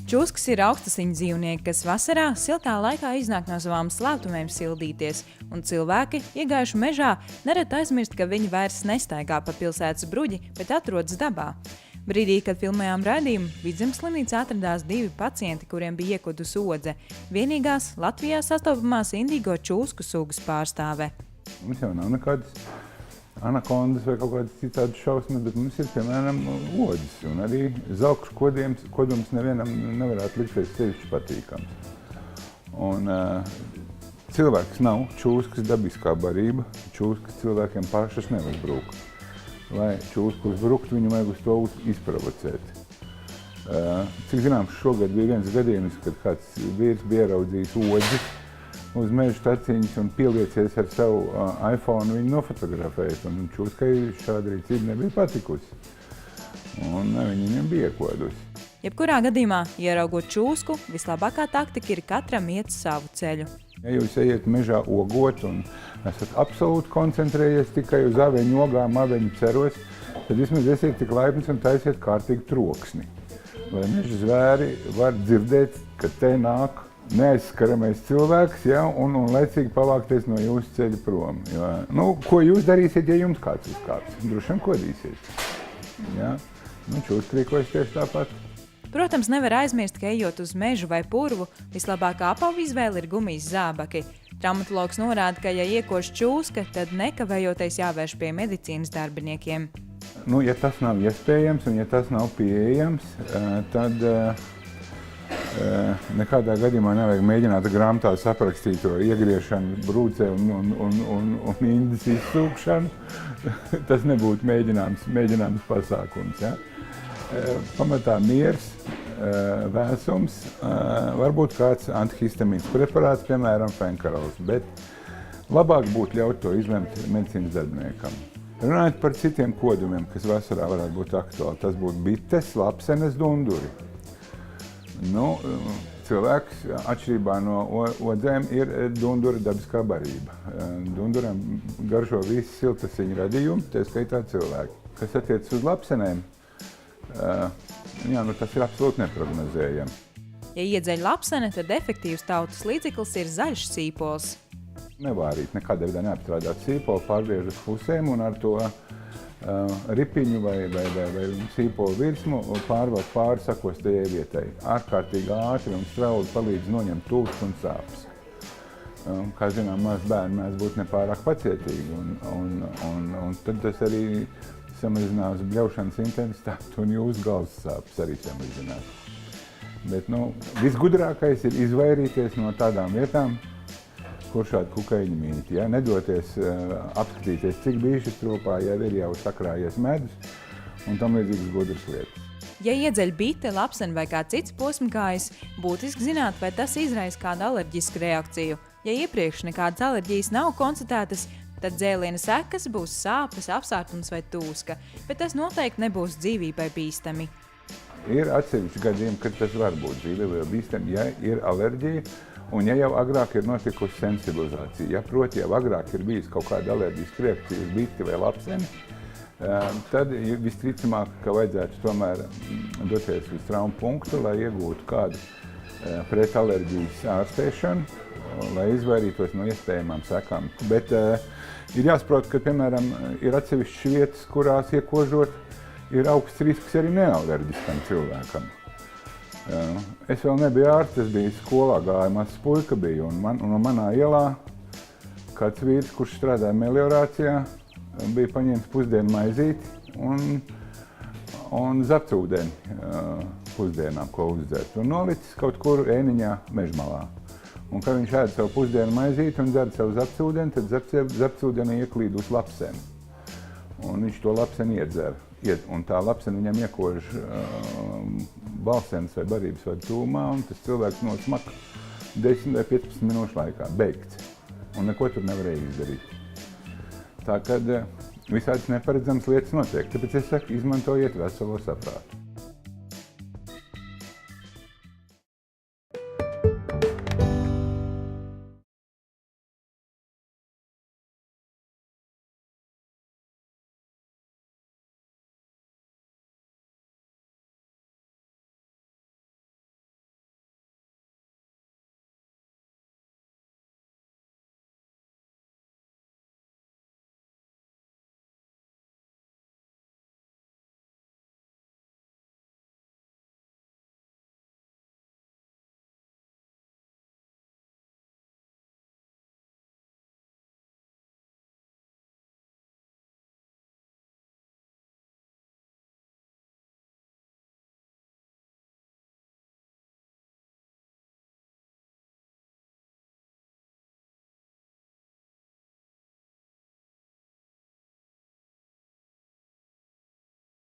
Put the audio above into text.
Čūskas ir augstasiņu dzīvnieki, kas vasarā siltā laikā iznāk no savām slēptuvēm sildīties, un cilvēki, iegājuši mežā, nereti aizmirst, ka viņi vairs nestaigā pa pilsētas bruģi, bet atrodas dabā. Brīdī, kad filmējām raidījumu, Vidzemes slimnīcā atradās 2 pacienti, kuriem bija iekudusi odze. Vienīgās Latvijā sastopamās indigo čūsku sugas pārstāve. Mums jau nav nekādas anakondas vai kaut kādas citādas šausmas, bet mums ir, piemēram, odzes. Un arī zelkšu kodums nevienam nevarētu likties sevišķi patīkams. Un cilvēks nav čūskas dabiskā barība. Čūskas cilvēkiem pašas nevar brukt. Lai čūsku uzbrukt, viņu vajag uz to izprovocēt. Cik zināms, šogad bija viens gadījums, kad kāds vīrs bija ieraudzījis odzes uz meža staciņas un pieliecies ar savu iPhone viņu nofotografēt. Un čūskai šāda rīcība nebija patikusi. Un viņi viņam bija iekodusi. Jebkurā gadījumā, ieraugot čūsku, vislabākā taktika ir katram iet savu ceļu. Ja jūs ejat mežā ogot un esat absolūti koncentrējies tikai uz aveņu ogām, aveņu ceros, tad vismaz esiet tik laipns un taisiet kārtīgi troksni. Lai meža zvēri var dzirdēt, ka te nāk neaizskaramais cilvēks, ja, un laicīgi pavākties no jūsu ceļa prom. Jo, ko jūs darīsiet, ja jums kāds uzkāps? Droši vien kodīsies. Ja? Čūska rīkojas tieši tāpat. Protams, nevar aizmirst, ka ejot uz mežu vai purvu, vislabākā apavu izvēle ir gumijas zābaki. Traumatologs norāda, ka, ja iekož čūska, tad nekavējoties jāvērš pie medicīnas darbiniekiem. Ja tas nav iespējams un ja tas nav pieejams, tad nekādā gadījumā nevajag mēģināt grāmatā saprakstīt to iegriešanu, brūcē un indas izsūkšanu. Tas nebūtu mēģināms pasākums. Ja? Pamatā miers, vēsums, varbūt kāds antihistamīns preparāts, piemēram, fenkarols, bet labāk būtu ļaut to izlemt medicīnas darbiniekam. Runājot par citiem kodumiem, kas vasarā varētu būt aktuāli, tas būtu bites, lapsenes, dunduri. Cilvēks, atšķirībā no odzēm, ir dundura dabiskā barība. Dunduram garšo visi siltasiņu radījumi, tā skaitā cilvēki. Kas attiecas uz lapsenēm, tas ir absolūti neprognozējami. Ja iedzeļ lapsene, tad efektīvs tautas līdzeklis ir zaļš sīpols. Nevārīt, nekādā veidā neapstrādāt sīpolu, pārgriež uz pusēm un ar to ripiņu vai sīpolu virsmu pārvāk pāri sakostajai vietai. Ārkārtīgi ātri un strauji palīdz noņemt tūkst un sāpes. Kā zinām, maz bērni mēs būtu nepārāk pacietīgi, un tad tas arī samazinās bļaušanas intensitāti un jūsu galvas sāpes arī samazinās. Bet visgudrākais ir izvairīties no tādām vietām, kur šādi kukaiņi mīt. Ja? Nedoties apskatīties, cik bijušas trūpā, ja ir jau sakrājies medus un tam līdzīgas gudras lietas. Ja iedzeļ bite, lapsene vai kā cits posmkājs, būtiski zināt, vai tas izraisa kādu alerģisku reakciju. Ja iepriekš nekādas alerģijas nav konstatētas, tad dzēliena sekas būs sāpes, apsārtums vai tūska, bet tas noteikti nebūs dzīvībai bīstami. Ir atsevišķi gadījumi, kad tas var būt dzīvībai bīstami, ja ir alerģija, un ja jau agrāk ir notikusi sensibilizācija, ja proti jau agrāk ir bijis kaut kāda alerģiska reakcija uz biti vai lapseni, tad visticamāk, ka vajadzētu tomēr doties uz traumu punktu, lai iegūtu kādu pretalerģijas ārstēšanu, lai izvairītos no iespējamām sekām. Bet ir jāsaprot, ka, piemēram, ir atsevišķas vietas, kurās iekožot ir augsts risks arī nealerģiskam cilvēkam. Es vēl nebiju ārsts, es biju skolā, gāja mazs puika bija, un manā ielā kāds vīrs, kurš strādāja meliorācijā, bija paņēmis pusdienu maizīti un zapcūdeni pusdienām, ko uzdzert, un nolicis kaut kur ēniņā mežmalā. Un, kad viņš ēda savu pusdienu maizīti un dzer savu zapcūdeni, tad zapcūdeni ieklīd uz lapseni. Un viņš to lapseni iedzer. Un tā lapseni viņam iekož balsenes vai barības vadu tūmā, un tas cilvēks nosmaka 10 vai 15 minūšu laikā. Beigts. Un neko tur nevarēja izdarīt. Tā kad visādas neparedzamas lietas notiek. Tāpēc es saku, izmantojiet veselo saprātu.